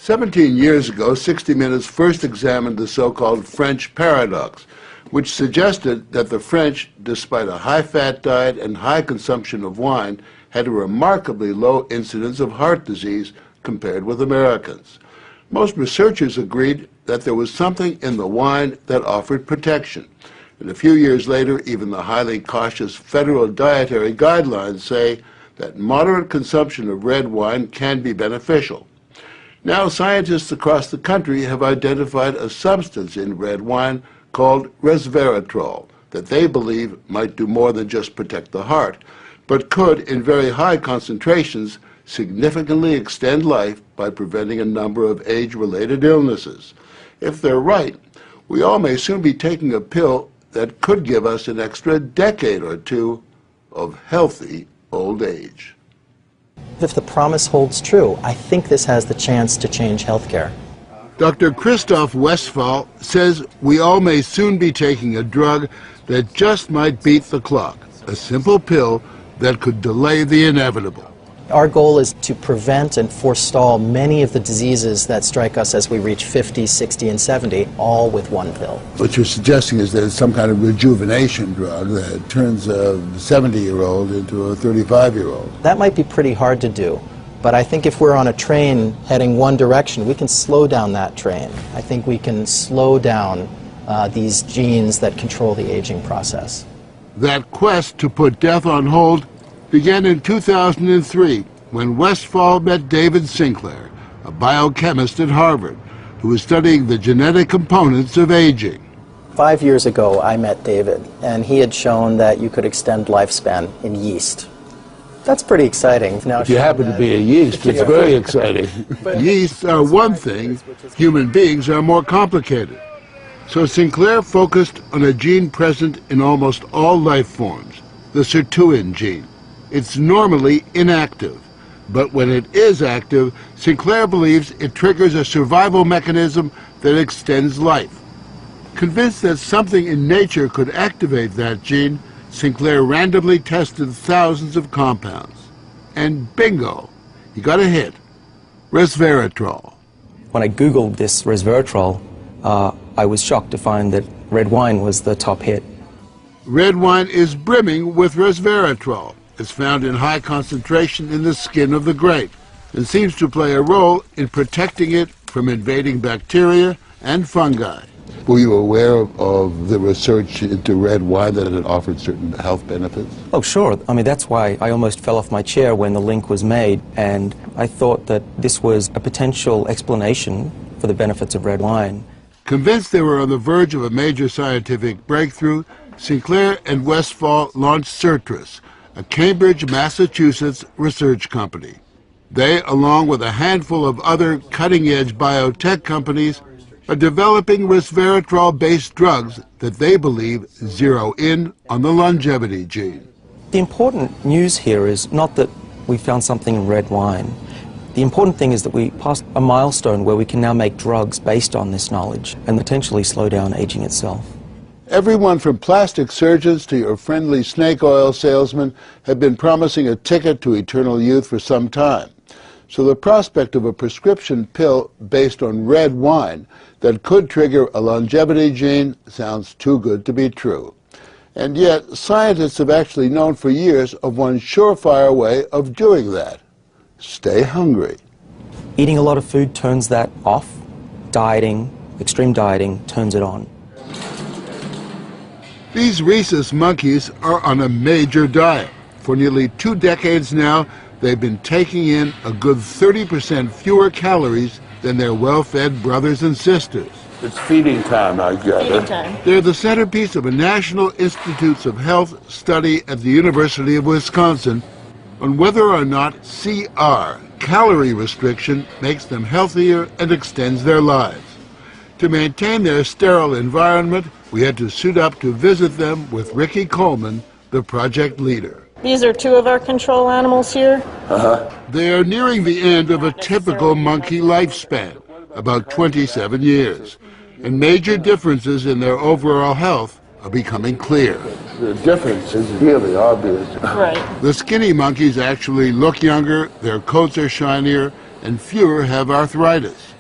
17 years ago, 60 Minutes first examined the so-called French paradox, which suggested that the French, despite a high-fat diet and high consumption of wine, had a remarkably low incidence of heart disease compared with Americans. Most researchers agreed that there was something in the wine that offered protection. And a few years later, even the highly cautious federal dietary guidelines say that moderate consumption of red wine can be beneficial. Now, scientists across the country have identified a substance in red wine called Resveratrol that they believe might do more than just protect the heart, but could, in very high concentrations, significantly extend life by preventing a number of age-related illnesses. If they're right, we all may soon be taking a pill that could give us an extra decade or two of healthy old age. If the promise holds true, I think this has the chance to change healthcare. Dr. Christoph Westphal says we all may soon be taking a drug that just might beat the clock, a simple pill that could delay the inevitable. Our goal is to prevent and forestall many of the diseases that strike us as we reach 50, 60, and 70, all with one pill. What you're suggesting is there's some kind of rejuvenation drug that turns a 70-year-old into a 35-year-old. That might be pretty hard to do, but I think if we're on a train heading one direction, we can slow down that train. I think we can slow down these genes that control the aging process. That quest to put death on hold began in 2003 when Westphal met David Sinclair, a biochemist at Harvard, who was studying the genetic components of aging. 5 years ago, I met David, and he had shown that you could extend lifespan in yeast. That's pretty exciting. Now, if you happen to be a yeast, it's very exciting. Yeasts are one thing, human beings are more complicated. So Sinclair focused on a gene present in almost all life forms, the sirtuin gene. It's normally inactive, but when it is active, Sinclair believes it triggers a survival mechanism that extends life. Convinced that something in nature could activate that gene, Sinclair randomly tested thousands of compounds. And bingo, he got a hit, Resveratrol. When I Googled this Resveratrol, I was shocked to find that red wine was the top hit. Red wine is brimming with Resveratrol. It's found in high concentration in the skin of the grape and seems to play a role in protecting it from invading bacteria and fungi. Were you aware of the research into red wine that it offered certain health benefits? Oh, sure. I mean, that's why I almost fell off my chair when the link was made, and I thought that this was a potential explanation for the benefits of red wine. Convinced they were on the verge of a major scientific breakthrough, Sinclair and Westphal launched Citrus, a Cambridge, Massachusetts research company. They, along with a handful of other cutting-edge biotech companies, are developing resveratrol-based drugs that they believe zero in on the longevity gene. The important news here is not that we found something in red wine. The important thing is that we passed a milestone where we can now make drugs based on this knowledge and potentially slow down aging itself. Everyone from plastic surgeons to your friendly snake oil salesman have been promising a ticket to eternal youth for some time. So the prospect of a prescription pill based on red wine that could trigger a longevity gene sounds too good to be true. And yet, scientists have actually known for years of one surefire way of doing that. Stay hungry. Eating a lot of food turns that off. Dieting, extreme dieting, turns it on. These rhesus monkeys are on a major diet. For nearly 2 decades now, they've been taking in a good 30% fewer calories than their well-fed brothers and sisters. It's feeding time, I get it. Feeding time. They're the centerpiece of a National Institutes of Health study at the University of Wisconsin on whether or not CR, calorie restriction, makes them healthier and extends their lives. To maintain their sterile environment, we had to suit up to visit them with Ricky Coleman, the project leader. These are 2 of our control animals here. They are nearing the end of a typical monkey lifespan, about 27 years, and major differences in their overall health are becoming clear. The difference is really obvious. Right. The skinny monkeys actually look younger, their coats are shinier, and fewer have arthritis.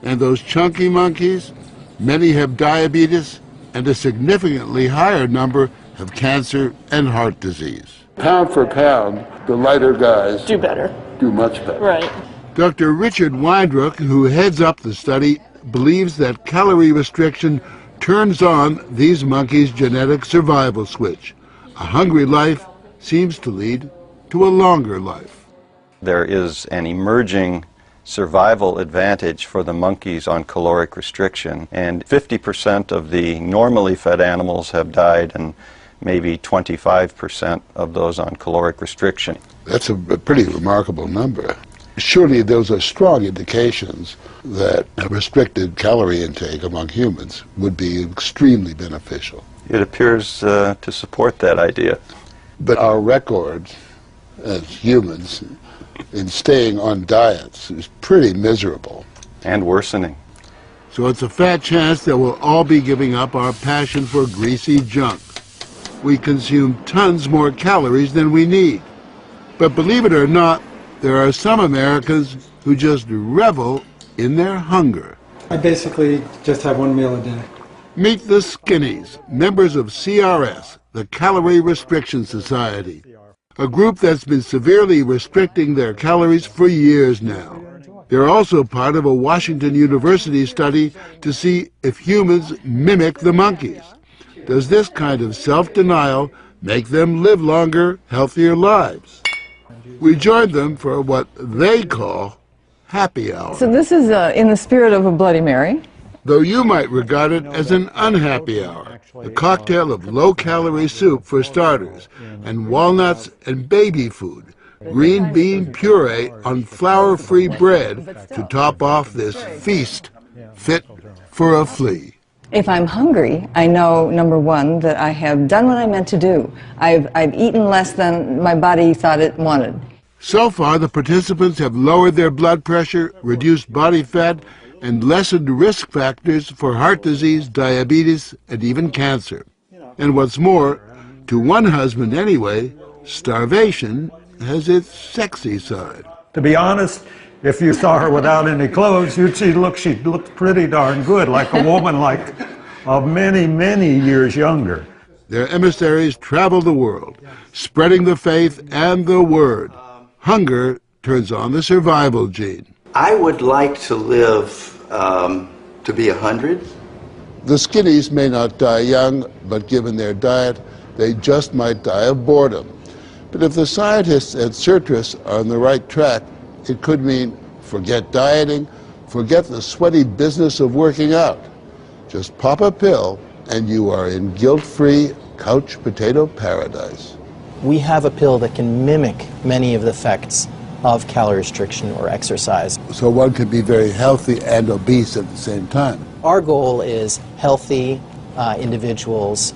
And those chunky monkeys, many have diabetes, and a significantly higher number have cancer and heart disease. Pound for pound, the lighter guys Do better. do much better. Right. Dr. Richard Weindruck, who heads up the study, believes that calorie restriction turns on these monkeys' genetic survival switch. A hungry life seems to lead to a longer life. There is an emerging survival advantage for the monkeys on caloric restriction, and 50% of the normally fed animals have died, and maybe 25% of those on caloric restriction. That's a pretty remarkable number. Surely those are strong indications that a restricted calorie intake among humans would be extremely beneficial. It appears to support that idea. But our record as humans in staying on diets is pretty miserable. And worsening. So it's a fat chance that we'll all be giving up our passion for greasy junk. We consume tons more calories than we need. But believe it or not, there are some Americans who just revel in their hunger. I basically just have one meal a day. Meet the Skinnies, members of CRS, the Calorie Restriction Society, a group that's been severely restricting their calories for years now. They're also part of a Washington University study to see if humans mimic the monkeys. Does this kind of self-denial make them live longer, healthier lives? We joined them for what they call happy hour. So this is in the spirit of a Bloody Mary. Though you might regard it as an unhappy hour, a cocktail of low-calorie soup for starters, and walnuts and baby food, green bean puree on flour-free bread to top off this feast fit for a flea. If I'm hungry, I know, number one, that I have done what I meant to do. I've eaten less than my body thought it wanted. So far, the participants have lowered their blood pressure, reduced body fat, and lessened risk factors for heart disease, diabetes, and even cancer. And what's more, to one husband anyway, starvation has its sexy side. To be honest, if you saw her without any clothes, you'd see, she looked pretty darn good, like a woman of many, many years younger. Their emissaries travel the world, spreading the faith and the word. Hunger turns on the survival gene. I would like to live to be 100. The Skinnies may not die young, but given their diet, they just might die of boredom. But if the scientists at Certris are on the right track, it could mean forget dieting, forget the sweaty business of working out. Just pop a pill and you are in guilt-free couch potato paradise. We have a pill that can mimic many of the effects of calorie restriction or exercise. So one could be very healthy and obese at the same time. Our goal is healthy individuals,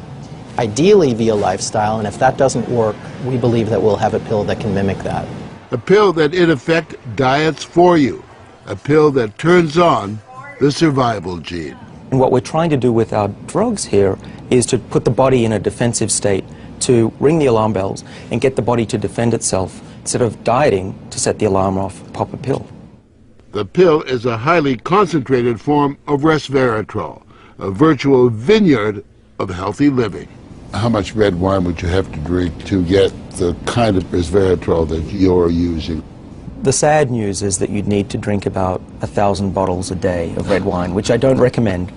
ideally via lifestyle, and if that doesn't work, we believe that we'll have a pill that can mimic that. A pill that in effect diets for you. A pill that turns on the survival gene. And what we're trying to do with our drugs here is to put the body in a defensive state, to ring the alarm bells and get the body to defend itself, instead of dieting to set the alarm off, pop a pill. The pill is a highly concentrated form of Resveratrol, a virtual vineyard of healthy living. How much red wine would you have to drink to get the kind of Resveratrol that you're using? The sad news is that you'd need to drink about 1,000 bottles a day of red wine, which I don't recommend.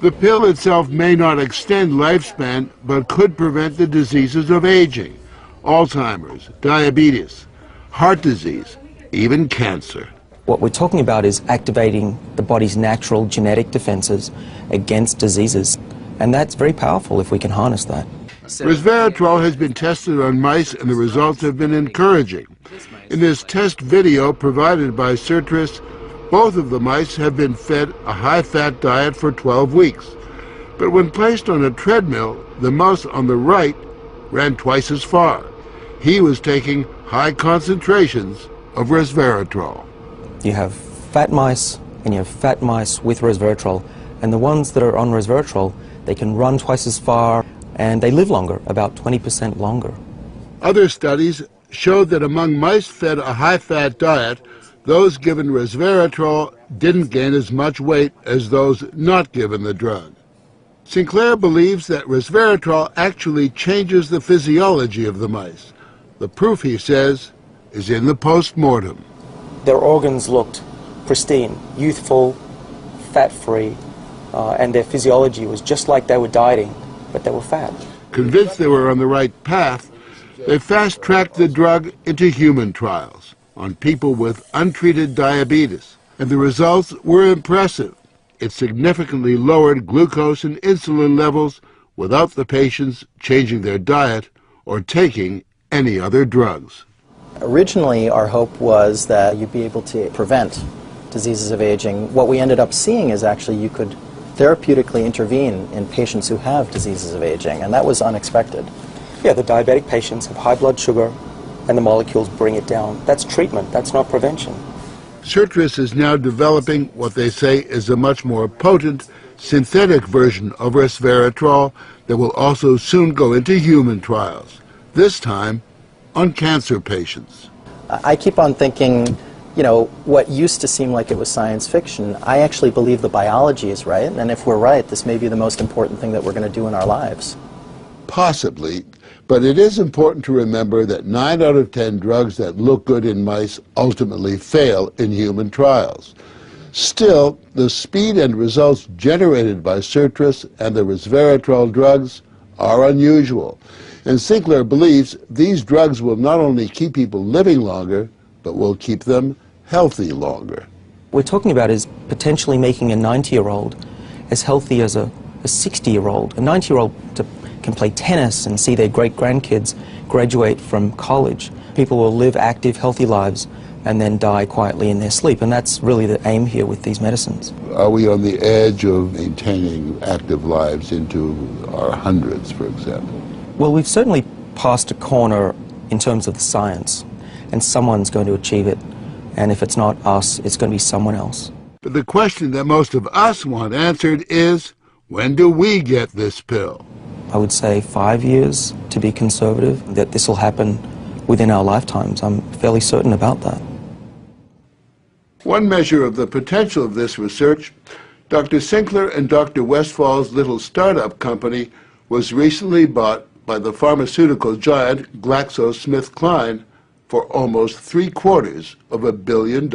The pill itself may not extend lifespan, but could prevent the diseases of aging, Alzheimer's, diabetes, heart disease, even cancer. What we're talking about is activating the body's natural genetic defenses against diseases, and that's very powerful if we can harness that. Resveratrol has been tested on mice, and the results have been encouraging. In this test video provided by Certris, both of the mice have been fed a high-fat diet for 12 weeks. But when placed on a treadmill, the mouse on the right ran twice as far. He was taking high concentrations of Resveratrol. You have fat mice, and you have fat mice with Resveratrol, and the ones that are on Resveratrol, they can run twice as far, and they live longer, about 20% longer. Other studies showed that among mice fed a high-fat diet, Those given resveratrol didn't gain as much weight as those not given the drug. Sinclair believes that resveratrol actually changes the physiology of the mice. The proof, he says, is in the post-mortem. Their organs looked pristine, youthful, fat-free, and their physiology was just like they were dieting, but they were fat. Convinced they were on the right path, they fast-tracked the drug into human trials on people with untreated diabetes, and the results were impressive. It significantly lowered glucose and insulin levels without the patients changing their diet or taking any other drugs. Originally, our hope was that you'd be able to prevent diseases of aging. What we ended up seeing is actually you could therapeutically intervene in patients who have diseases of aging, and that was unexpected. Yeah, the diabetic patients have high blood sugar, and the molecules bring it down. That's treatment, that's not prevention. Sirtris is now developing what they say is a much more potent synthetic version of resveratrol that will also soon go into human trials, this time on cancer patients. I keep on thinking, you know, what used to seem like it was science fiction, I actually believe the biology is right, and if we're right, this may be the most important thing that we're going to do in our lives. Possibly, but it is important to remember that 9 out of 10 drugs that look good in mice ultimately fail in human trials. Still, the speed and results generated by Sirtris and the resveratrol drugs are unusual, and Sinclair believes these drugs will not only keep people living longer, but will keep them healthy longer. What we're talking about is potentially making a 90-year-old as healthy as a 60-year-old. A 90-year-old can play tennis and see their great-grandkids graduate from college. People will live active, healthy lives and then die quietly in their sleep, and that's really the aim here with these medicines. Are we on the edge of maintaining active lives into our hundreds, for example? Well, we've certainly passed a corner in terms of the science, and someone's going to achieve it, and if it's not us, it's going to be someone else. But the question that most of us want answered is, when do we get this pill? I would say 5 years, to be conservative, that this will happen within our lifetimes. I'm fairly certain about that. One measure of the potential of this research, Dr. Sinclair and Dr. Westfall's little startup company was recently bought by the pharmaceutical giant GlaxoSmithKline for almost $750 million.